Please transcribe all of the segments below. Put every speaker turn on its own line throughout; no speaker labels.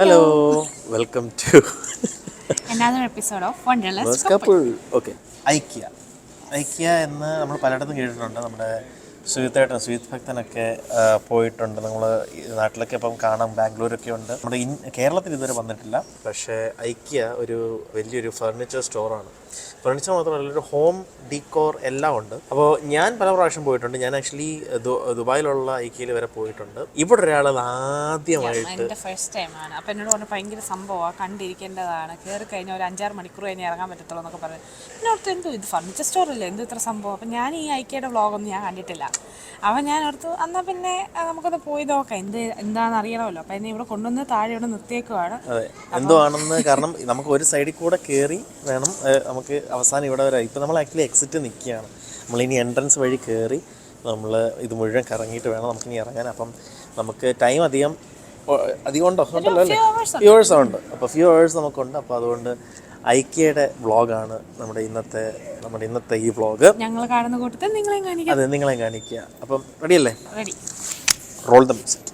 Hello, welcome to
another episode of Wonderlust
Couple. Okay, ഐക്യ എന്ന് നമ്മൾ പലയിടത്തും കേട്ടിട്ടുണ്ട്. നമ്മുടെ സുജിത്ത് ഭക്തനൊക്കെ പോയിട്ടുണ്ട്. നമ്മൾ നാട്ടിലൊക്കെ ഇപ്പം കാണാം, ബാംഗ്ലൂരൊക്കെ ഉണ്ട്. നമ്മുടെ കേരളത്തിൽ ഇതുവരെ വന്നിട്ടില്ല. പക്ഷേ ഐക്യ ഒരു വലിയൊരു ഫർണിച്ചർ സ്റ്റോറാണ്. ഫർണിച്ചർ മാത്രമല്ല, ഒരു ഹോം ഡീക്കോർ എല്ലാം ഉണ്ട്. അപ്പോൾ ഞാൻ പല പ്രാവശ്യം പോയിട്ടുണ്ട്. ഞാൻ ആക്ച്വലി ദുബായിലുള്ള ഐക്യയിൽ വരെ പോയിട്ടുണ്ട്. ഇവിടെ ഒരാൾ ആദ്യമായിട്ട്
എൻ്റെ ഫസ്റ്റ് ടൈമാണ്. അപ്പോൾ എന്നോട് പറഞ്ഞാൽ ഭയങ്കര സംഭവമാണ്, കണ്ടിരിക്കേണ്ടതാണ്, കയറി കഴിഞ്ഞാൽ ഒരു 6 മണിക്കൂർ കഴിഞ്ഞ് ഇറങ്ങാൻ പറ്റത്തുള്ളൂ എന്നൊക്കെ പറഞ്ഞു. പിന്നെ ഓർത്ത് എന്തോ ഇത് ഫർണിച്ചർ സ്റ്റോറല്ലേ, എന്ത് ഇത്ര സംഭവം. അപ്പം ഞാൻ ഈ ഐക്യയുടെ വ്ളോഗൊന്നും ഞാൻ കണ്ടിട്ടില്ല. അപ്പം ഞാൻ ഓർത്തു എന്നാൽ പിന്നെ നമുക്കൊന്ന് പോയി നോക്കാം, എന്താണെന്ന് അറിയണമല്ലോ. അപ്പം എന്നെ ഇവിടെ കൊണ്ടുവന്ന് താഴെ ഇവിടെ നിർത്തിയേക്കുവാണ്.
അതെ, എന്തോ ആണെന്ന്. കാരണം നമുക്ക് ഒരു സൈഡിൽ കൂടെ കയറി വേണം നമുക്ക് അവസാനം ഇവിടെ വരാം. ഇപ്പം നമ്മൾ ആക്ച്വലി എക്സിറ്റ് നിൽക്കുകയാണ്. നമ്മളിനി എൻട്രൻസ് വഴി കയറി നമ്മൾ ഇത് മുഴുവൻ കറങ്ങിയിട്ട് വേണം നമുക്കിനി ഇറങ്ങാൻ. അപ്പം നമുക്ക് ടൈം അധികം ഉണ്ടോ? ഉണ്ടല്ലോ അല്ലേ? ഫ്യൂ ഹവേഴ്സ് ഉണ്ട്. അപ്പോൾ ഫ്യൂ ഹവേഴ്സ് നമുക്കുണ്ട്. അപ്പോൾ അതുകൊണ്ട് ഐക്യയുടെ വ്ളോഗാണ് നമ്മുടെ ഇന്നത്തെ ഈ വ്ളോഗ്.
ഞങ്ങൾ കാണുന്ന കൂട്ടത്തിൽ നിങ്ങളെയും കാണിക്കാം.
അതെ, നിങ്ങളെയും കാണിക്കുക. അപ്പം റെഡിയല്ലേ?
Ready.
Roll the music.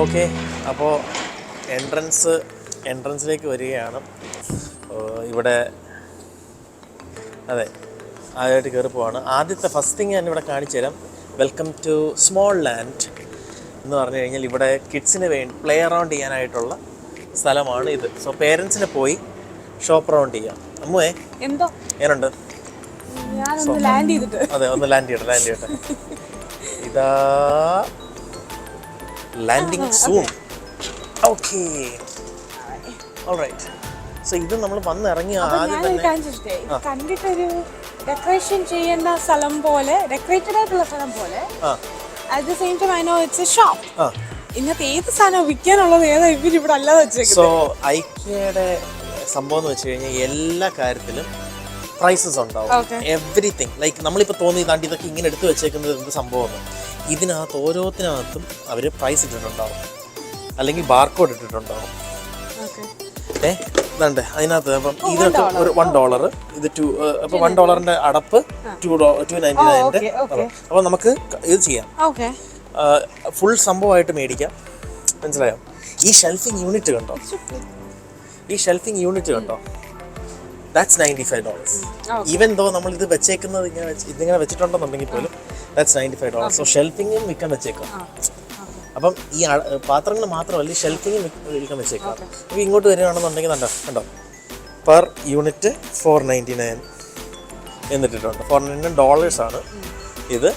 Okay, അപ്പോൾ എൻട്രൻസിലേക്ക് വരികയാണ്. ഇവിടെ അതെ ആദ്യമായിട്ട് കയറി പോവാണ്. ആദ്യത്തെ ഫസ്റ്റ് തിങ് ഞാൻ ഇവിടെ കാണിച്ചു തരാം. വെൽക്കം ടു സ്മോൾ ലാൻഡ് എന്ന് പറഞ്ഞു കഴിഞ്ഞാൽ ഇവിടെ കിഡ്സിന് വേണ്ടി പ്ലേ അറൗണ്ട് ചെയ്യാനായിട്ടുള്ള സ്ഥലമാണ് ഇത്. സോ പേരൻസിന് പോയി ഷോപ്പ് അറൗണ്ട് ചെയ്യാം. അമ്മുവേ
എന്തോ
ഞാനുണ്ട്.
ഞാനൊന്ന് ലാൻഡ് ചെയ്തിട്ട്
അതെ, ഒന്ന് ലാൻഡ് ചെയ്യട്ടെ. ഇതാ landing soon. Okay, all right. So ഇത് നമ്മൾ വന്നിറങ്ങി ആദ്യം തന്നെ
കണ്ടിട്ടൊരു ഡെക്കറേഷൻ ചെയ്യുന്ന സ്ഥലം പോലെ, ഡെക്കറേറ്റഡ് ആയിട്ടുള്ള സ്ഥലം പോലെ. At the same time I know it's a shop. ഇന്നത്തെ ഏത് സാധനം വിൽക്കാനുള്ളത് ഏതാ ഇവിടെ അല്ലാതെ വെച്ചേക്കുന്നത്.
സോ ഐക്യയുടെ സംഭവം എന്ന് വെച്ച് കഴിഞ്ഞാൽ എല്ലാ കാര്യത്തിലും പ്രൈസസ് ഉണ്ടാവും. എവറിത്തിങ് ലൈക്ക് നമ്മളിപ്പോൾ തോന്നി താണ്ടി ഇതൊക്കെ ഇങ്ങനെ എടുത്തു വെച്ചേക്കുന്നത് എന്ത് സംഭവമാണ്. ഇതിനകത്ത് ഓരോത്തിനകത്തും അവർ പ്രൈസ് ഇട്ടിട്ടുണ്ടാവും, അല്ലെങ്കിൽ ബാർകോഡ് ഇട്ടിട്ടുണ്ടാവും. ഇതുണ്ട് അതിനകത്ത്. അപ്പം ഇതിനൊക്കെ ഒരു $1, ഇത് അപ്പോൾ $1 അടപ്പ് $2.99. അപ്പം നമുക്ക് ഇത് ചെയ്യാം, ഫുൾ സംഭവമായിട്ട് മേടിക്കാം. മനസ്സിലായോ? ഈ ഷെൽഫിംഗ് യൂണിറ്റ് കണ്ടോ? That's $95. Even though നമ്മൾ ഇത് വെച്ചേക്കുന്നത് ഇതിങ്ങനെ വെച്ചിട്ടുണ്ടെന്നുണ്ടെങ്കിൽ പോലും that's $95. സോ ഷെൽഫിങ്ങും വിൽക്കാൻ വെച്ചേക്കാം. അപ്പം ഈ പാത്രങ്ങൾ മാത്രമല്ല, ഷെൽഫിങ്ങും വിൽക്കാൻ വെച്ചേക്കാം. അപ്പോൾ ഇങ്ങോട്ട് വരികയാണെന്നുണ്ടെങ്കിൽ കണ്ടോ പെർ യൂണിറ്റ് $4.99 എന്നിട്ടിട്ടുണ്ട്. $4.99 ആണ് ഇത്.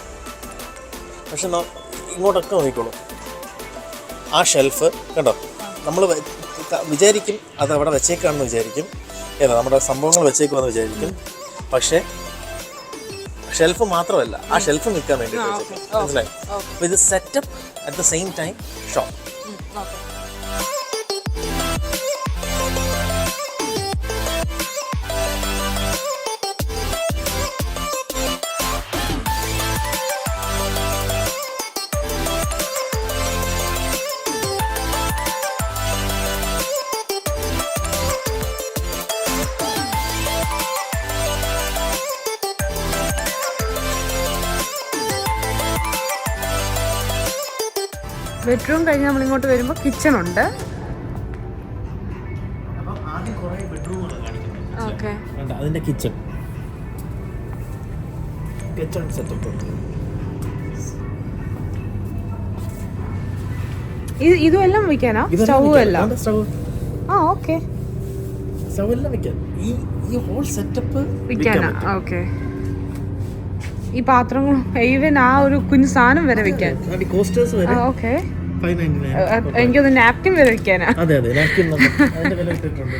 പക്ഷെ ഇങ്ങോട്ടൊക്കെ നോക്കിക്കോളൂ, ആ ഷെൽഫ് കണ്ടോ. നമ്മൾ വിചാരിക്കും അത് അവിടെ വെച്ചേക്കാണെന്ന് വിചാരിക്കും, നമ്മുടെ സംഭവങ്ങൾ വെച്ചേക്കുമെന്ന് വിചാരിക്കും. പക്ഷേ ഷെൽഫ് മാത്രമല്ല, ആ ഷെൽഫ് നിൽക്കാൻ വേണ്ടിയിട്ട് വെച്ചേക്കും. മനസ്സിലായി? അപ്പോൾ ഇത് setup at the same time shop.
Bedroom കഴിഞ്ഞ് നമ്മളിങ്ങോട്ട് വരുമ്പോൾ കിച്ചൺ ഉണ്ട്.
അതിന്റെ കിച്ചൺ സെറ്റപ്പ്.
ഇതുമെല്ലാം വെക്കാനാ? സ്റ്റൗ എല്ലാം? ഓക്കെ,
സ്റ്റൗ എല്ലാം വെക്കാൻ. ഈ ഹോൾ സെറ്റപ്പ്
വെക്കാനാ? ഓക്കെ. ഈ പാത്രങ്ങളും ഈവൻ ആ ഒരു കുഞ്ഞു സാധനം വരെ വെക്കാൻ. ഓക്കെ, എനിക്കൊന്ന് നാപ്കിൻ വരെ വെക്കാനാ?
അതെ, നാപ്കിൻ അതിന്റെ വില ഇട്ടിട്ടുണ്ട്.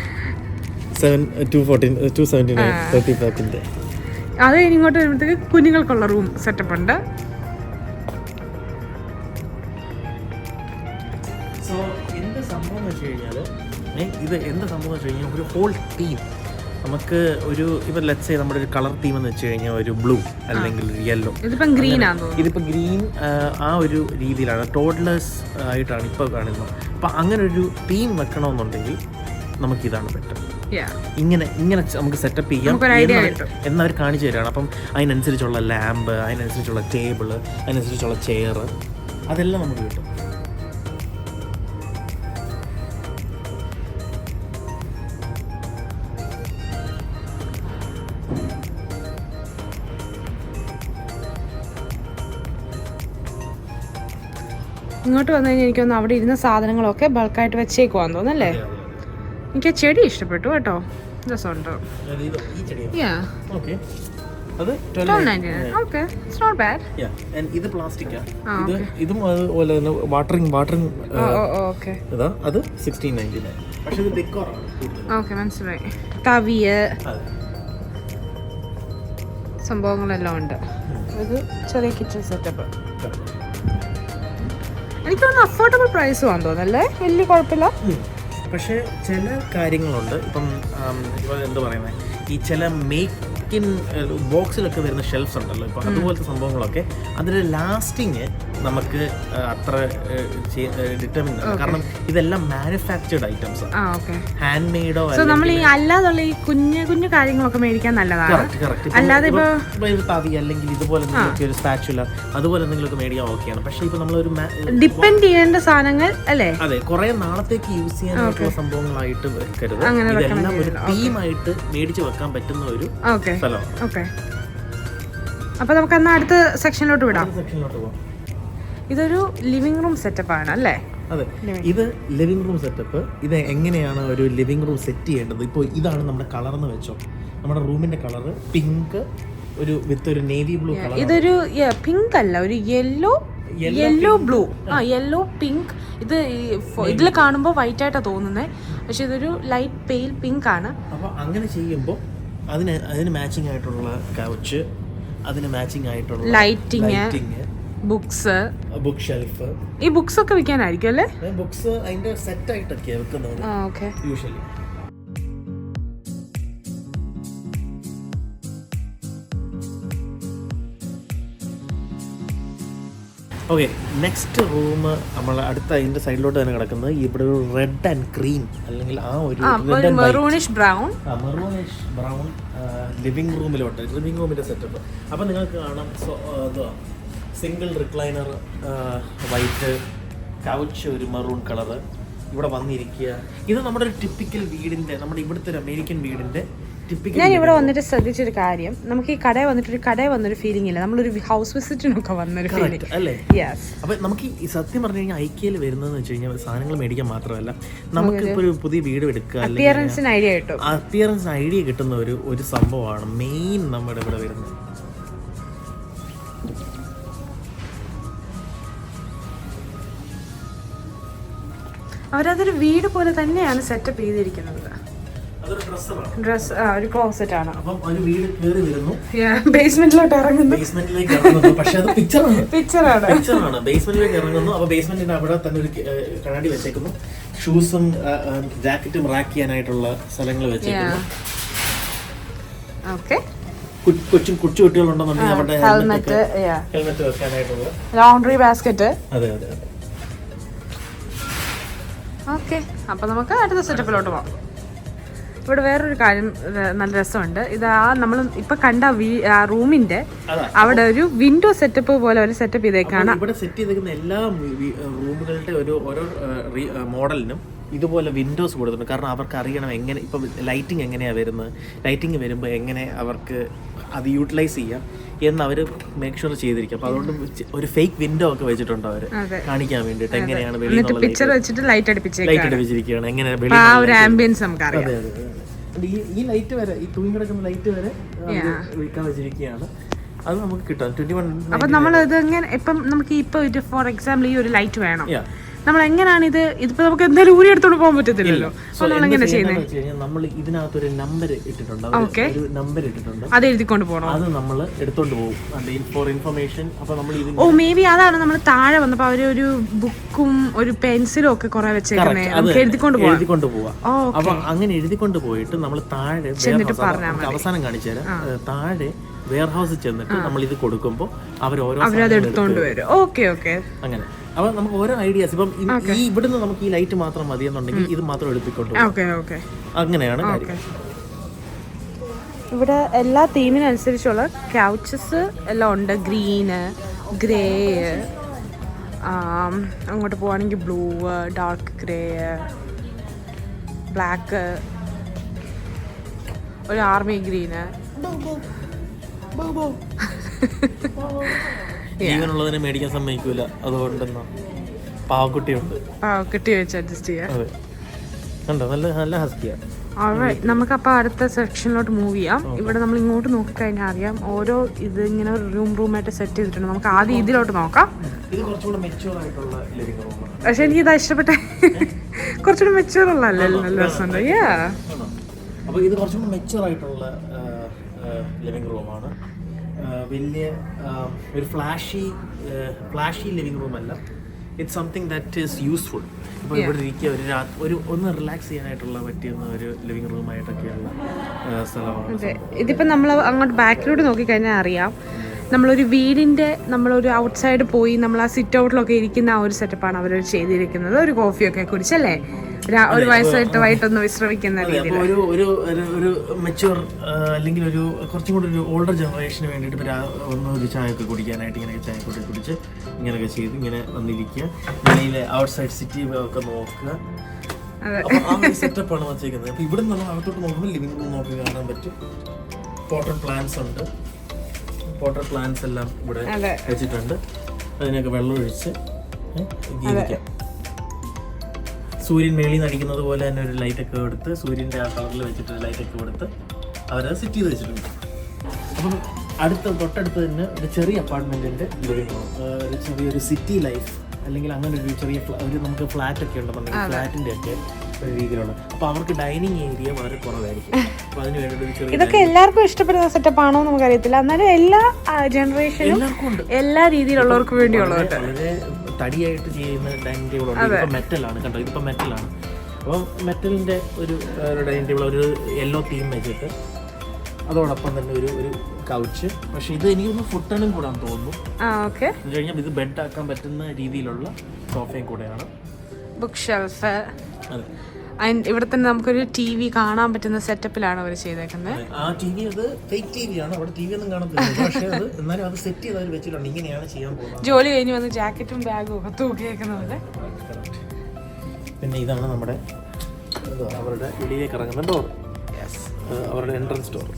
$279.
അത് ഇങ്ങോട്ട് വരുമ്പോഴത്തേക്ക് കുഞ്ഞുങ്ങൾക്കുള്ള റൂം സെറ്റപ്പ് ഉണ്ട്.
സോ എന്ത് സംഭവം എന്ന് വെച്ച് കഴിഞ്ഞാൽ ഒരു ഹോൾ ടീം നമുക്ക് ഒരു ഇപ്പം ലെറ്റ്സ് സേ നമ്മുടെ ഒരു കളർ തീം എന്ന് വെച്ച് കഴിഞ്ഞാൽ ഒരു ബ്ലൂ അല്ലെങ്കിൽ ഒരു യെല്ലോ.
ഇതിപ്പം ഗ്രീൻ ആണ്.
ഇതിപ്പോൾ ഗ്രീൻ ആ ഒരു രീതിയിലാണ് ടോഡ്ലേഴ്സ് ആയിട്ടാണ് ഇപ്പോൾ കാണുന്നത്. അപ്പം അങ്ങനെ ഒരു തീം വെക്കണമെന്നുണ്ടെങ്കിൽ നമുക്കിതാണ് ബെറ്റർ. ഇങ്ങനെ നമുക്ക് സെറ്റപ്പ് ചെയ്യാം എന്നവർ കാണിച്ചു തരാണ്. അപ്പം അതിനനുസരിച്ചുള്ള ലാമ്പ്, അതിനനുസരിച്ചുള്ള ടേബിള്, അതിനനുസരിച്ചുള്ള ചെയർ, അതെല്ലാം നമുക്ക് കിട്ടും.
ഇങ്ങോട്ട് വന്നു കഴിഞ്ഞാൽ എനിക്കൊന്ന് അവിടെ ഇരുന്ന സാധനങ്ങളൊക്കെ ബൾക്കായിട്ട് വെച്ചേക്കുവാന്ന് തോന്നല്ലേ. എനിക്ക് ആ ചെടി ഇഷ്ടപ്പെട്ടു കേട്ടോ, രസമുണ്ട്.
ഇത് പ്ലാസ്റ്റിക്, ഇതും അതുപോലെ തന്നെ വാട്ടറിംഗ് അത് 1699. പക്ഷേ ഇത് ഡെക്കോറാണ്.
ഓക്കെ, മനസ്സിലായി. തവിയ് സംഭവങ്ങളെല്ലാം ഉണ്ട്. ഇത് ചെറിയ കിച്ചൺ സെറ്റപ്പ്. എനിക്ക് തോന്നുന്നു അഫോർഡബിൾ പ്രൈസ് ആണെന്ന് തോന്നല്ലേ, വലിയ കുഴപ്പമില്ല.
പക്ഷേ ചില കാര്യങ്ങളുണ്ട്. ഇപ്പം എന്താ പറയുന്നത്, ഈ ചില മേക്കിൻ ബോക്സിലൊക്കെ വരുന്ന ഷെൽഫ്സ് ഉണ്ടല്ലോ, ഇപ്പം അതുപോലത്തെ സംഭവങ്ങളൊക്കെ അതിൻ്റെ ലാസ്റ്റിങ് നമുക്ക് അത്ര ഡിറ്റർമിൻ. കാരണം ഇതെല്ലാം മാനുഫാക്ചർഡ് ഐറ്റംസ്, ഹാൻഡ് മെയ്ഡോ.
നമ്മൾ ഈ അല്ലാതുള്ള ഈ കുഞ്ഞു കുഞ്ഞു കാര്യങ്ങളൊക്കെ മേടിക്കാൻ നല്ലതാണ്. അല്ലാതെ
ഒരു തവി അല്ലെങ്കിൽ ഇതുപോലെ ഒരു സ്പാച്ചുല അതുപോലെ എന്തെങ്കിലുമൊക്കെ മേടിക്കാൻ ഓക്കെയാണ്. പക്ഷേ ഇപ്പൊ നമ്മളൊരു
ഡിപ്പെൻഡ് ചെയ്യേണ്ട സാധനങ്ങൾ അല്ലേ,
അതെ, കുറെ നാളത്തേക്ക് യൂസ് ചെയ്യാനായിട്ടുള്ള സംഭവങ്ങളായിട്ട് വെക്കരുത്. ഇതെല്ലാം ഒരു തീമായിട്ട് മേടിച്ച് വെക്കാൻ പറ്റുന്ന ഒരു സ്ഥലമാണ്.
ഓക്കെ, അപ്പൊ നമുക്ക് എന്നാ അടുത്ത സെക്ഷനിലോട്ട് വിടാം. ഇതൊരു ലിവിംഗ് റൂം സെറ്റപ്പ് ആണ് അല്ലേ?
അതെ, ഇത് ലിവിംഗ് റൂം സെറ്റപ്പ്. ഇത് എങ്ങനെയാണ് ഒരു ലിവിംഗ് റൂം സെറ്റ് ചെയ്യേണ്ടത്? ഇപ്പോൾ ഇതാണ് നമ്മുടെ കളർ എന്ന് വെച്ചോ, നമ്മുടെ റൂമിന്റെ കളർ പിങ്ക് ഒരു വിത്ത് ഒരു നേവി ബ്ലൂ കളർ.
ഇതൊരു പിങ്ക് അല്ല, ഒരു യെല്ലോ ബ്ലൂ. Yellow pink. ഇത് ഇതിൽ കാണുമ്പോൾ വൈറ്റ് ആയിട്ടാണ് തോന്നുന്നത്, പക്ഷെ ഇതൊരു ലൈറ്റ് പെയിൽ പിങ്ക് ആണ്.
അപ്പോൾ അങ്ങനെ ചെയ്യുമ്പോൾ അതിന് മാച്ചിങ് ആയിട്ടുള്ള കൗച്ച്, അതിന് മാച്ചിങ് ആയിട്ടുള്ള
ലൈറ്റിങ്, ബുക്സ്,
ബുക്ക് ഷെൽഫ്.
ഈ ബുക്സ് ഒക്കെ വിൽക്കാനായിരിക്കും അല്ലേ?
ബുക്സ് അതിന്റെ സെറ്റ് ആയിട്ടൊക്കെയാണ് വെക്കുന്നത് യൂഷ്വലി. ഓക്കെ, നെക്സ്റ്റ് റൂം നമ്മൾ അടുത്ത അതിന്റെ സൈഡിലോട്ട് തന്നെ കിടക്കുന്നത്. ഇവിടെ ഒരു റെഡ് ആൻഡ് ക്രീം അല്ലെങ്കിൽ ആ ഒരു
മെറൂണിഷ് ബ്രൗൺ
ലിവിംഗ് റൂമിന്റെ സെറ്റപ്പ്. അപ്പം നിങ്ങൾക്ക് കാണാം സിംഗിൾ റിക്ലൈനർ, വൈറ്റ് കൗച്ച്, ഒരു മെറൂൺ കളറ് ഇവിടെ വന്നിരിക്കുക. ഇത് നമ്മുടെ ഒരു ടിപ്പിക്കൽ വീടിന്റെ, നമ്മുടെ ഇവിടുത്തെ ഒരു അമേരിക്കൻ വീടിന്റെ ടിപ്പിക്കൽ.
ഞാൻ ഇവിടെ വന്നിട്ട് ശ്രദ്ധിച്ചൊരു കാര്യം, നമുക്ക് ഈ കടയിൽ വന്നൊരു ഫീലിംഗ് ഇല്ല, നമ്മളൊരു ഹൗസ് വിസിറ്റിനൊക്കെ വന്നൊരു ഫീലിംഗ്
അല്ലേ? അപ്പൊ നമുക്ക് ഈ സത്യം പറഞ്ഞു കഴിഞ്ഞാൽ ഐക്യയിൽ വരുന്നതെന്ന് വെച്ച് കഴിഞ്ഞാൽ സാധനങ്ങൾ മേടിക്കാൻ മാത്രമല്ല, നമുക്ക് ഇപ്പോൾ ഒരു പുതിയ വീട് എടുക്കുക,
അപ്പിയറൻസിന്
ഐഡിയ കിട്ടുന്ന ഒരു സംഭവമാണ് മെയിൻ നമ്മുടെ ഇവിടെ വരുന്നത്.
അവരതൊരു വീട് പോലെ തന്നെയാണ് സെറ്റപ്പ് ചെയ്തിരിക്കുന്നത്. ഒരു ക്ലോസറ്റ് ആണ്. ബേസ്മെന്റിലോട്ട് ഇറങ്ങുന്നു.
പക്ഷെ അത് പിക്ചറാണ്.
ബേസ്മെന്റിലേക്ക്
ഇറങ്ങുന്നു. അപ്പൊ ബേസ്മെന്റിന്റെ അവിടെ തന്നെ ഒരു കണ്ണാടി വെച്ചേക്കുന്നു. ഷൂസും ജാക്കറ്റും റാക്ക് ചെയ്യാനായിട്ടുള്ള സ്ഥലങ്ങൾ വെച്ചേക്കുന്നു. കൊച്ചു കുട്ടികളുണ്ടെന്നുണ്ടെങ്കിൽ അവരുടെ ഹെൽമെറ്റ് വെക്കാനായിട്ടുള്ള
ലോണ്ടറി ബാസ്ക്കറ്റ്.
അതെ.
ഓക്കെ, അപ്പൊ നമുക്ക് അടുത്ത സെറ്റപ്പിലോട്ട് പോകാം. ഇവിടെ വേറൊരു കാര്യം നല്ല രസമുണ്ട്. ഇത് നമ്മൾ ഇപ്പൊ കണ്ട റൂമിന്റെ അവിടെ ഒരു വിൻഡോ സെറ്റപ്പ് പോലെ ഒരു സെറ്റപ്പ് ചെയ്തേക്കാണ്.
ഇവിടെ സെറ്റ് ചെയ്തേക്കുന്ന എല്ലാ റൂമുകളുടെ ഓരോ മോഡലിനും ഇതുപോലെ വിൻഡോസ് കൊടുത്തിട്ടുണ്ട്. കാരണം അവർക്ക് അറിയണം എങ്ങനെ ഇപ്പം ലൈറ്റിംഗ് എങ്ങനെയാണ് വരുന്നത്, ലൈറ്റിംഗ് വരുമ്പോൾ എങ്ങനെ അവർക്ക് അത് യൂട്ടിലൈസ് ചെയ്യാം എന്ന് അവർ മേക്ക് ഷുവർ ചെയ്തിരിക്കും. അപ്പോൾ അതുകൊണ്ട് ഒരു ഫേക്ക് വിൻഡോ ഒക്കെ വെച്ചിട്ടുണ്ട് അവർ കാണിക്കാൻ വേണ്ടിയിട്ട് എങ്ങനെയാണ്
പിക്ചർ വെച്ചിട്ട് ലൈറ്റ്
അടിപ്പിച്ചിരിക്കുകയാണ്, എങ്ങനെ ഈ ലൈറ്റ് വരെ, ഈ തൂങ്ങി കിടക്കുന്ന ലൈറ്റ് വരെ വിൽക്കാൻ വെച്ചിരിക്കുകയാണ്. അത് നമുക്ക് കിട്ടും 21.
അപ്പൊ നമ്മൾ ഇത് എങ്ങനെ ഇപ്പം നമുക്ക് ഇപ്പൊ ഫോർ എക്സാമ്പിൾ ഈ ഒരു ലൈറ്റ് വേണം, നമ്മൾ എങ്ങനെയാണ് ഇതിപ്പോ നമുക്ക് എന്തായാലും ഊരി എടുത്തോണ്ട് പോകാൻ പറ്റത്തില്ലല്ലോ. നമ്മൾ എങ്ങനെ ചെയ്യുന്നത്?
നമ്മൾ ഇതിനകത്തൊരു നമ്പർ ഇട്ടിട്ടുണ്ട്, ഒരു നമ്പർ ഇട്ടിട്ടുണ്ട്,
അത് എഴുതിക്കൊണ്ട് പോകണം.
അത് നമ്മൾ എടുത്തോണ്ട് പോകും ഫോർ ഇൻഫർമേഷൻ. അപ്പൊ നമ്മൾ
ഓ മേ ബി അതാണ് നമ്മൾ താഴെ വന്നപ്പോ അവര് ഒരു ബുക്കും ഒരു പെൻസിലും ഒക്കെ കുറെ വെച്ചേക്കുന്നേ, നമുക്ക് എഴുതിക്കൊണ്ട്
പോവാം. അപ്പൊ അങ്ങനെ എഴുതിക്കൊണ്ട് പോയിട്ട് നമ്മൾ താഴെ അവസാനം കാണിച്ചു തരാം. താഴെ വെയർ ഹൗസിൽ ചെന്നിട്ട് നമ്മൾ ഇത് കൊടുക്കുമ്പോൾ അവരത്
എടുത്തോണ്ട് വരും. Okay okay.
അങ്ങനെ അപ്പൊ നമുക്ക് ഓരോ ഐഡിയാസ് ഇപ്പം ഈ ഇവിടുന്ന് നമുക്ക് ഈ ലൈറ്റ് മാത്രം മതി എന്നുണ്ടെങ്കിൽ ഇത് മാത്രം എടുപ്പിക്കൊണ്ട് അങ്ങനെയാണ് കാര്യം.
ഇവിടെ എല്ലാ തീമിനനുസരിച്ചുള്ള കൗച്ചസ് എല്ലാം ഉണ്ട്. ഗ്രീന്, ഗ്രേ, അങ്ങോട്ട് പോവാണെങ്കിൽ ബ്ലൂ, ഡാർക്ക് ഗ്രേ, ബ്ലാക്ക്, ഒരു ആർമി ഗ്രീന്.
ജീവനുള്ളതിനെ മേടിക്കാൻ സമ്മതിക്കൂല, അതുകൊണ്ടെന്നാ പാവക്കുട്ടിയുണ്ട്,
പാവക്കുട്ടി വെച്ച് അഡ്ജസ്റ്റ് ചെയ്യാം.
കണ്ടോ, നല്ല നല്ല ഹസ്കിയാ.
നമുക്ക് അപ്പോൾ അടുത്ത സെക്ഷനിലോട്ട് മൂവ് ചെയ്യാം. ഇവിടെ നമ്മൾ ഇങ്ങോട്ട് നോക്കിക്കഴിഞ്ഞാൽ അറിയാം ഓരോ ഇത് ഇങ്ങനെ റൂമായിട്ട് സെറ്റ് ചെയ്തിട്ടുണ്ട്. നമുക്ക് ആദ്യം ഇതിലോട്ട് നോക്കാം. പക്ഷെ എനിക്ക് ഇതാ ഇഷ്ടപ്പെട്ടെ, കുറച്ചുകൂടി മെച്ചൂർ ഉള്ളതല്ലേ, നല്ല രസമുണ്ട്.
അപ്പോൾ ഇത് കുറച്ചുകൂടി മെച്ചൂർ ആയിട്ടുള്ള ലിവിംഗ് റൂമാണ്. വലിയ ഒരു ഫ്ലാഷി ലിവിംഗ് റൂം അല്ല. It's something that is useful. ഇപ്പോൾ ഇവിടെ ഇരിക്കുക ഒരു ഒന്ന് റിലാക്സ് ചെയ്യാനായിട്ടുള്ള പറ്റിയുന്ന ഒരു ലിവിംഗ് റൂമായിട്ടൊക്കെയുള്ള സ്ഥലമാണ്.
ഇതിപ്പോൾ നമ്മൾ അങ്ങോട്ട് ബാക്കിലോട്ട് നോക്കിക്കഴിഞ്ഞാൽ അറിയാം നമ്മളൊരു വീടിൻ്റെ നമ്മളൊരു ഔട്ട്സൈഡ് പോയി നമ്മൾ ആ സിറ്റ് ഔട്ടിലൊക്കെ ഇരിക്കുന്ന ആ ഒരു സെറ്റപ്പാണ് അവർ ചെയ്തിരിക്കുന്നത്. ഒരു കോഫിയൊക്കെ കുടിച്ചല്ലേ, ഒരു വയസ്സായിട്ടൊന്ന് വിശ്രമിക്കുന്ന രീതിയിൽ.
ഒരു മെച്യൂർ അല്ലെങ്കിൽ ഒരു കുറച്ചും കൂടി ഒരു ഓൾഡർ ജനറേഷന് വേണ്ടിയിട്ട് ഒരു ചായയൊക്കെ കുടിക്കാനായിട്ട് ഇങ്ങനെ ചായ കുടിച്ച് ഇങ്ങനെയൊക്കെ ചെയ്ത് ഇങ്ങനെ വന്നിരിക്കുക, വെളിയിലെ ഔട്ട്സൈഡ് സിറ്റി ഒക്കെ നോക്കുക. ആ ഒരു സെറ്റപ്പാണ് വച്ചേക്കുന്നത്. അപ്പോൾ ഇവിടെ നമ്മൾ അകത്തോട്ട് നോക്കുമ്പോൾ ലിവിംഗ് റൂം നോക്കി കാണാൻ പറ്റും. പോട്ടഡ് പ്ലാന്റ്സ് ഉണ്ട്. പോട്ടഡ് പ്ലാന്റ്സ് എല്ലാം ഇവിടെ വെച്ചിട്ടുണ്ട്. അതിനൊക്കെ വെള്ളം ഒഴിച്ച് ജീവിക്കാം. സൂര്യൻ മേളിൽ നിന്ന് അടിക്കുന്നത് പോലെ തന്നെ ഒരു ലൈറ്റൊക്കെ കൊടുത്ത്, സൂര്യൻ്റെ ആ കളറിൽ വെച്ചിട്ട് ലൈറ്റൊക്കെ കൊടുത്ത് അവരത് സെറ്റ് ചെയ്ത് വെച്ചിട്ടുണ്ട്. അപ്പം തൊട്ടടുത്ത് തന്നെ ഒരു ചെറിയ അപ്പാർട്ട്മെൻറ്റിൻ്റെ ലിവിംഗ് റൂം, ഒരു ചെറിയൊരു സിറ്റി ലൈഫ് അല്ലെങ്കിൽ അങ്ങനെ ഒരു ചെറിയ നമുക്ക് ഫ്ലാറ്റൊക്കെ ഉണ്ടെന്നുണ്ടെങ്കിൽ ഫ്ലാറ്റിൻ്റെ ഒക്കെ ഒരു രീതിയിലുള്ള. അപ്പോൾ അവർക്ക് ഡൈനിങ് ഏരിയ വളരെ കുറവായിരിക്കും. അപ്പോൾ അതിന് വേണ്ടിയിട്ട് ഒരു ചെറിയ
ഇതൊക്കെ എല്ലാവർക്കും ഇഷ്ടപ്പെടുന്ന സെറ്റപ്പാണോ നമുക്കറിയത്തില്ല, എന്നാലും എല്ലാ ജനറേഷനും എല്ലാ രീതിയിലുള്ളവർക്ക് വേണ്ടിയുള്ളത്.
വളരെ തടിയായിട്ട് ചെയ്യുന്ന ഡൈനിങ് ടേബിൾ ഉണ്ട്. ഇതിപ്പോൾ മെറ്റലാണ്, കണ്ടോ, ഇതിപ്പോൾ മെറ്റലാണ്. അപ്പോൾ മെറ്റലിൻ്റെ ഒരു ഡൈനിങ് ടേബിൾ, ഒരു യെല്ലോ തീം വെച്ചിട്ട് അതോടൊപ്പം തന്നെ ഒരു കൗച്ച്. പക്ഷെ ഇത് എനിക്കൊന്ന് ഫുട്ടനും കൂടാൻ തോന്നുന്നു. ഇത് കഴിഞ്ഞാൽ ഇത് ബെഡ് ആക്കാൻ പറ്റുന്ന രീതിയിലുള്ള സോഫയും കൂടെയാണ്.
Book shelf. അതെ, ഇവിടെ തന്നെ നമുക്കൊരു TV കാണാൻ പറ്റുന്ന സെറ്റപ്പിലാണ് അവർ ചെയ്തേക്കുന്നത്.
ആ TV അത് ഫേക്ക് TV ആണ്, അവിടെ TV ഒന്നും കാണത്തില്ല. പക്ഷേ അത് എന്നാലും അത് സെറ്റ് ചെയ്ത് അവർ വെച്ചിട്ടുണ്ട്. ഇങ്ങനെയാണ് ചെയ്യാൻ പോകുന്നത്.
ജോലി കഴിഞ്ഞ് വന്ന് ജാക്കറ്റും ബാഗും ഒക്കെ തൂക്കിയേക്കുന്നത്.
പിന്നെ ഇതാണ് നമ്മുടെ അവരുടെ വെളിയിലേക്ക് ഇറങ്ങുന്ന ഡോർ, അവരുടെ എൻട്രൻസ് ഡോർ.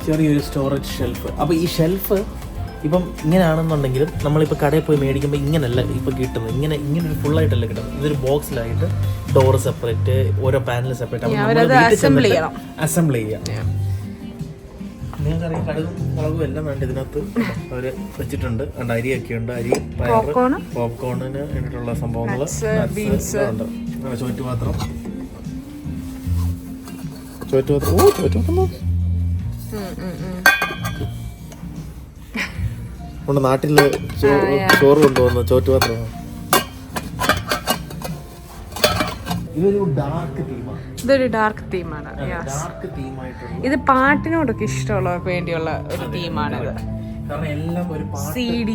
ചെറിയൊരു സ്റ്റോറേജ് ഷെൽഫ്. അപ്പോൾ ഈ ഷെൽഫ് ഇപ്പം ഇങ്ങനെയാണെന്നുണ്ടെങ്കിലും നമ്മളിപ്പോൾ കടയിൽ പോയി മേടിക്കുമ്പോൾ ഇങ്ങനെയല്ല ഇപ്പോൾ കിട്ടുന്നത്. ഇങ്ങനൊരു ഫുള്ളായിട്ടല്ല കിട്ടുന്നത്. ഇതൊരു ബോക്സിലായിട്ട് ഡോറ് സെപ്പറേറ്റ്, ഓരോ പാനൽ സെപ്പറേറ്റ് അസംബിൾ ചെയ്യാം. നിങ്ങൾക്കറിയാം, കടുകും മുളകും എല്ലാം വേണ്ട ഇതിനകത്ത് അവർ വെച്ചിട്ടുണ്ട്. അരിയൊക്കെ ഉണ്ട്, അരി, പയർ, പോപ്കോണിന് വേണ്ടിയിട്ടുള്ള സംഭവങ്ങൾ, ഉണ്ട്. ചോറ്റുപാത്രം. നമ്മുടെ നാട്ടില് ചോറ് കൊണ്ടുവന്ന ചോറ്റുപാത്രമാണ്. ഇതൊരു ഡാർക്ക് തീമാണ്.
ഇതൊരു ഡാർക്ക് തീമാണ്.
ഡാർക്ക് തീമായിട്ടുള്ള
ഇത് പാട്ടിനോടൊക്കെ ഇഷ്ടമുള്ളവർക്ക് വേണ്ടിയുള്ള ഒരു തീമാണിത്.
കാരണം എല്ലാം ഒരു
CD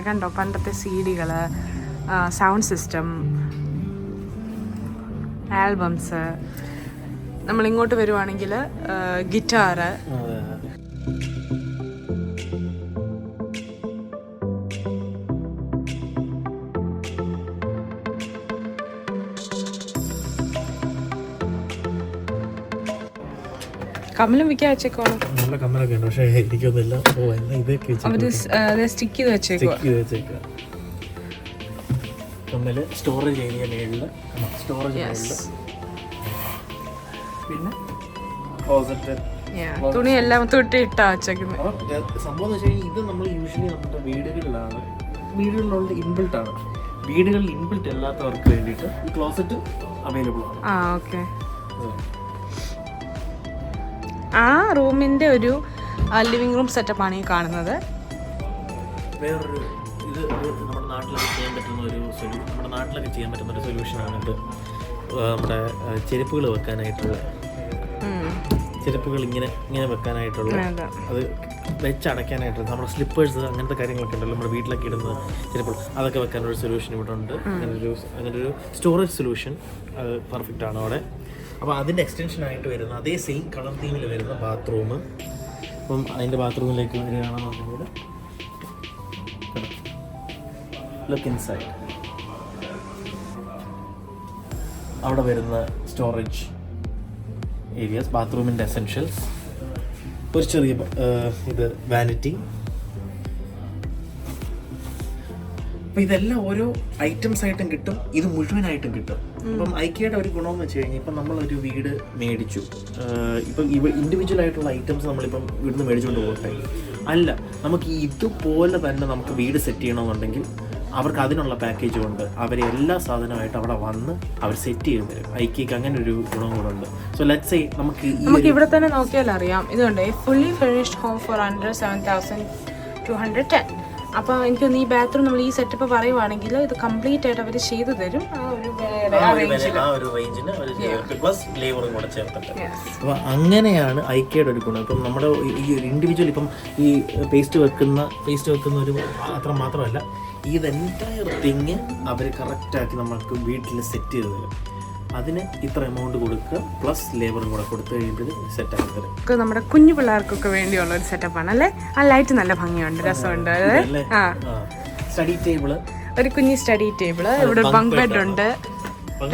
കണ്ടോ, പണ്ടത്തെ CDകള്, സൗണ്ട് സിസ്റ്റം, ആൽബംസ്. നമ്മളിങ്ങോട്ട് വരുവാണെങ്കിൽ ഗിറ്റാറ്. കമ്മലും വിൽക്കാൻ വെച്ചേക്കോളൂ.
നല്ല കമ്മലൊക്കെ ഉണ്ട്, പക്ഷേ എനിക്കൊന്നുമില്ല.
അവര് സ്റ്റിക്ക് ചെയ്ത് വെച്ചേക്കുക.
കമ്മല് സ്റ്റോറേജ് ഏരിയ മേളില്, സ്റ്റോറേജ് മേളില്, പിന്നെ ക്ലോസറ്റ്,
തുണി എല്ലാം തൊട്ട് ഇട്ടാ വെച്ചേക്കുന്നത്.
സംഭവം എന്ന് വെച്ച് കഴിഞ്ഞാൽ ഇത് നമ്മൾ യൂഷ്വലി നമ്മുടെ വീടുകളിലുള്ള ഇൻബിൽട്ട് ആണ്. വീടുകളിൽ ഇൻബിൽട്ട് അല്ലാത്തവർക്ക് വേണ്ടിയിട്ട് ഈ ക്ലോസറ്റ് അവൈലബിൾ ആണ്.
ഓക്കെ. ആ റൂമിന്റെ ഒരു ലിവിംഗ് റൂം സെറ്റപ്പാണ് ഈ കാണുന്നത്.
വേറൊരു ഇത് നമ്മുടെ നാട്ടിലൊക്കെ ചെയ്യാൻ പറ്റുന്ന ഒരു സൊല്യൂഷനാണ് ഇത്. നമ്മുടെ ചെരുപ്പുകൾ വെക്കാനായിട്ടുള്ള, ചെരുപ്പുകൾ ഇങ്ങനെ വെക്കാനായിട്ടുള്ള, അത് വെച്ചടയ്ക്കാനായിട്ടുള്ള, നമ്മുടെ സ്ലിപ്പേഴ്സ് അങ്ങനത്തെ കാര്യങ്ങളൊക്കെ ഉണ്ടല്ലോ നമ്മുടെ വീട്ടിലൊക്കെ ഇടുന്ന ചെരുപ്പുകൾ, അതൊക്കെ വെക്കാനൊരു സൊല്യൂഷൻ ഇവിടെ ഉണ്ട്. അങ്ങനൊരു സ്റ്റോറേജ് സൊല്യൂഷൻ അത് പെർഫെക്റ്റ് ആണ് അവിടെ. അപ്പോൾ അതിൻ്റെ എക്സ്റ്റൻഷനായിട്ട് വരുന്ന അതേ സെയിം കളർ തീമിൽ വരുന്ന ബാത്റൂം. അപ്പം അതിൻ്റെ ബാത്റൂമിലേക്ക് വരികയാണെന്നുണ്ടെങ്കിൽ ലുക്ക് ഇൻസൈഡ്. അവിടെ വരുന്ന സ്റ്റോറേജ് ഏരിയാസ്, ബാത്റൂമിൻ്റെ എസെൻഷ്യൽസ്, ഒരു ചെറിയ ഇത് വാനിറ്റി. അപ്പോൾ ഇതെല്ലാം ഓരോ ഐറ്റംസ് ആയിട്ടും കിട്ടും, ഇത് മുഴുവനായിട്ടും കിട്ടും. ഇപ്പം ഐക്യയുടെ ഒരു ഗുണമെന്ന് വെച്ച് കഴിഞ്ഞാൽ ഇപ്പം നമ്മളൊരു വീട് മേടിച്ചു, ഇപ്പം ഇൻഡിവിജ്വൽ ആയിട്ടുള്ള ഐറ്റംസ് നമ്മളിപ്പം ഇവിടുന്ന് മേടിച്ചുകൊണ്ട് പോകട്ടെ, അല്ല നമുക്ക് ഇതുപോലെ തന്നെ നമുക്ക് വീട് സെറ്റ് ചെയ്യണമെന്നുണ്ടെങ്കിൽ അവർക്ക് അതിനുള്ള പാക്കേജ് കൊണ്ട് അവർ എല്ലാ സാധനമായിട്ട് അവിടെ വന്ന് അവർ സെറ്റ് ചെയ്ത് തരും. ഐക്യക്ക് അങ്ങനെ ഒരു ഗുണം കൂടെ ഉണ്ട്. സോ ലെറ്റ്സ് സേ നമുക്ക്
ഇവിടെ തന്നെ നോക്കിയാൽ അറിയാം, ഇതുണ്ട് fully finished home for under 7,210. അപ്പോൾ എനിക്കൊന്ന് ഈ ബാത്റൂം നമ്മൾ ഈ സെറ്റപ്പ് പറയുവാണെങ്കിൽ ഇത് കംപ്ലീറ്റ് ആയിട്ട് അവർ ചെയ്തു തരും.
അപ്പോൾ അങ്ങനെയാണ് ഐക്യയുടെ ഒരു ഗുണം. ഇപ്പം നമ്മുടെ ഈ ഒരു ഇൻഡിവിജ്വൽ ഇപ്പം ഈ പേസ്റ്റ് വെക്കുന്ന ഒരു പാത്രം മാത്രമല്ല, ഇത് എൻറ്റയർ തിങ് അവർ കറക്റ്റാക്കി നമുക്ക് വീട്ടിൽ സെറ്റ് ചെയ്ത് തരും. അതിന് ഇത്ര എമൗണ്ട് കൊടുക്കുക പ്ലസ് ലേബറും കൂടെ കൊടുത്തു കഴിയുമ്പോൾ സെറ്റാക്കി തരും.
നമ്മുടെ കുഞ്ഞു പിള്ളേർക്കൊക്കെ വേണ്ടിയുള്ള ഒരു സെറ്റപ്പാണ് അല്ലേ? ആ ലൈറ്റ് നല്ല ഭംഗിയുണ്ട്, രസമുണ്ട്.
സ്റ്റഡി ടേബിള്,
ഒരു കുഞ്ഞു സ്റ്റഡി ടേബിള്, ഇവിടെ ബങ്ക് ബെഡ് ഉണ്ട്.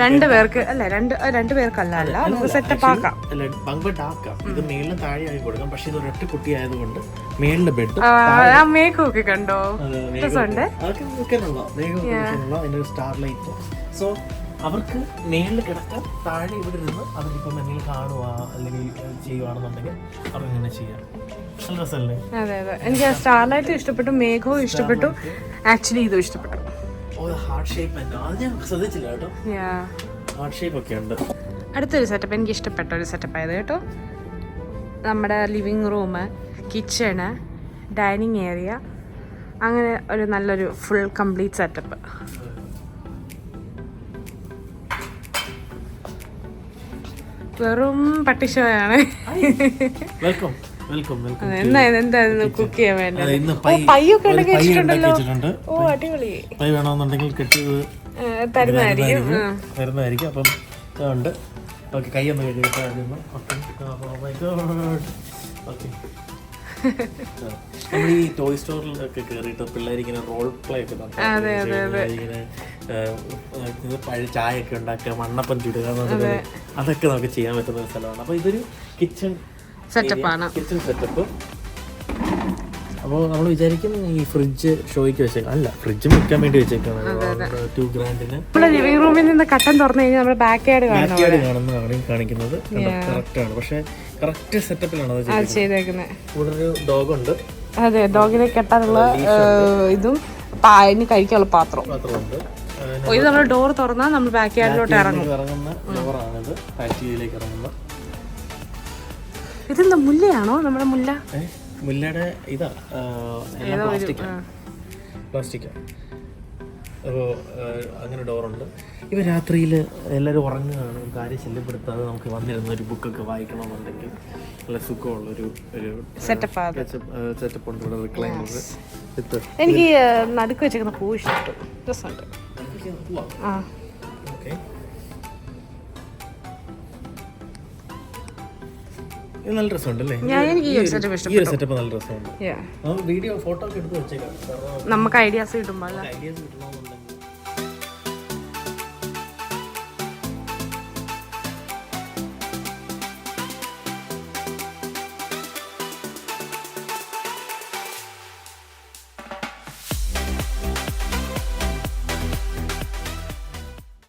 2 പേർക്ക് അല്ല, 2 പേർക്കല്ല, നമുക്ക് സെറ്റപ്പ് ആക്കാം.
ബങ്ക് ബെഡ് ആക്കാം. ഇത് മേളിലും താഴെ ആയി കൊടുക്കാം. പക്ഷെ ഇത് ഒരൊറ്റ കുട്ടി ആയതുകൊണ്ട് മേളിലെ ബെഡ്
മേഘമൊക്കെ കണ്ടോ, രസമുണ്ട്.
അതിന്റെ സ്റ്റാർ ലൈറ്റ്. സോ അവർക്ക് മേളിൽ കിടക്കാം, താഴെ ഇവിടെ ഇരുന്ന് അവരിപ്പം എന്തെങ്കിലും കാണുക അല്ലെങ്കിൽ ചെയ്യുകയാണെന്നുണ്ടെങ്കിൽ അവരിങ്ങനെ ചെയ്യാം. നല്ല രസമല്ലേ?
അതെ അതെ, എനിക്ക് ആ സ്റ്റാർ ലൈറ്റ് ഇഷ്ടപ്പെട്ടു, മേഘവും ഇഷ്ടപ്പെട്ടു, ആക്ച്വലി ഇതും ഇഷ്ടപ്പെട്ടു.
ഹാർട്ട് ഷേപ്പ് അത് ഞാൻ ശ്രദ്ധിച്ചില്ല കേട്ടോ. ഹാർട്ട് ഷേപ്പ് ഒക്കെ ഉണ്ട്.
അടുത്തൊരു സെറ്റപ്പ് എനിക്ക് ഇഷ്ടപ്പെട്ട ഒരു സെറ്റപ്പ് ആയത് കേട്ടോ. നമ്മുടെ living room, kitchen, dining area, അങ്ങനെ ഒരു നല്ലൊരു ഫുൾ കംപ്ലീറ്റ് സെറ്റപ്പ്. വെറും പട്ടിഷോയാണ്.
വെൽക്കം.
എന്തായിരുന്നു കുക്ക് ചെയ്യാൻ വേണ്ടത്? പയ്യൊക്കെ ഉണ്ടെങ്കിൽ വെച്ചിട്ടുണ്ടല്ലോ. ഓ അടിപൊളി.
പൈ വേണമെന്നുണ്ടെങ്കിൽ കെട്ടിയത് തരുന്നതായിരിക്കും. അപ്പം ഉണ്ട്. ഓക്കെ, കൈ ഒന്ന് കഴിഞ്ഞിട്ടായിരുന്നു. ഓക്കെ, നമ്മൾ ഈ ടോയ് സ്റ്റോറിലൊക്കെ കയറിയിട്ട് പിള്ളേരിങ്ങനെ റോൾ പ്ലേ ഒക്കെ ഇങ്ങനെ ചായ ഒക്കെ ഉണ്ടാക്കുക, മണ്ണപ്പം ചുടുക, അതൊക്കെ നമുക്ക് ചെയ്യാൻ പറ്റുന്ന ഒരു സ്ഥലമാണ്. അപ്പോൾ ഇതൊരു കിച്ചൺ
സെറ്റപ്പാണ്.
Kitchen setup. അപ്പോൾ നമ്മൾ വിചാരിക്കും ഈ ഫ്രിഡ്ജ് ഷോയ്ക്ക് വെച്ചേക്കാം. അല്ല, ഫ്രിഡ്ജ് വെക്കാൻ വേണ്ടി വെച്ചേക്കാണ്. 2 ഗ്രാൻഡിന്
നമ്മുടെ ലിവിംഗ് റൂമിൽ നിന്ന് കട്ടൻ തുറന്നു കഴിഞ്ഞാൽ നമ്മുടെ ബാക്ക് യാർഡ്
കാണുന്നതാണ് കാണിക്കുന്നത്. കറക്റ്റ് ആണ്, പക്ഷെ കറക്റ്റ് സെറ്റപ്പിലാണ് അത് ചെയ്തേക്കുന്നത്. ഇവിടെ ഒരു ഡോഗ് ഉണ്ട്.
അതെ, ഡോഗിനെ കെട്ടാനുള്ള ഇതും പായന് കഴിക്കാനുള്ള പാത്രമുണ്ട്. ഇത് നമ്മൾ ഡോർ തുറന്നാൽ നമ്മൾ ബാക്ക് യാർഡിലോട്ട്
ഇറങ്ങുന്ന ഡോറാണിത്. പാറ്റിയിലേക്ക് ഇറങ്ങുന്ന.
ഇതെന്താ മുല്ലയാണോ? നമ്മുടെ മുല്ല
മുല്ലയുടെ ഇതാ പ്ലാസ്റ്റിക്കാണ്. അപ്പോൾ അങ്ങനെ ഡോറുണ്ട്. ഇവ രാത്രിയിൽ എല്ലാവരും ഉറങ്ങുകയാണ്, കാര്യം ശല്യപ്പെടുത്താതെ നമുക്ക് വന്നിരുന്ന ഒരു ബുക്കൊക്കെ വായിക്കണമെന്നുണ്ടെങ്കിൽ നല്ല സുഖമുള്ളൊരു സെറ്റപ്പ് ഉണ്ട് ഇവിടെ. റിക്ലൈനർ
എനിക്ക് നടുക്ക് വെച്ചേക്കുന്ന പൂ ഇഷ്ടപ്പെട്ടു, രസമുണ്ട്.
ഓക്കെ, ഇത് നല്ല രസമുണ്ടല്ലേ? ഈ ഒരു സെറ്റപ്പ് നല്ല രസമുണ്ട്. വീഡിയോ ഫോട്ടോ ഒക്കെ എടുത്ത് വെച്ചേക്കാം,
നമുക്ക് ഐഡിയാസ് കിട്ടുമ്പോൾ
ഐഡിയാസ് കിട്ടണമെന്നുണ്ടെങ്കിൽ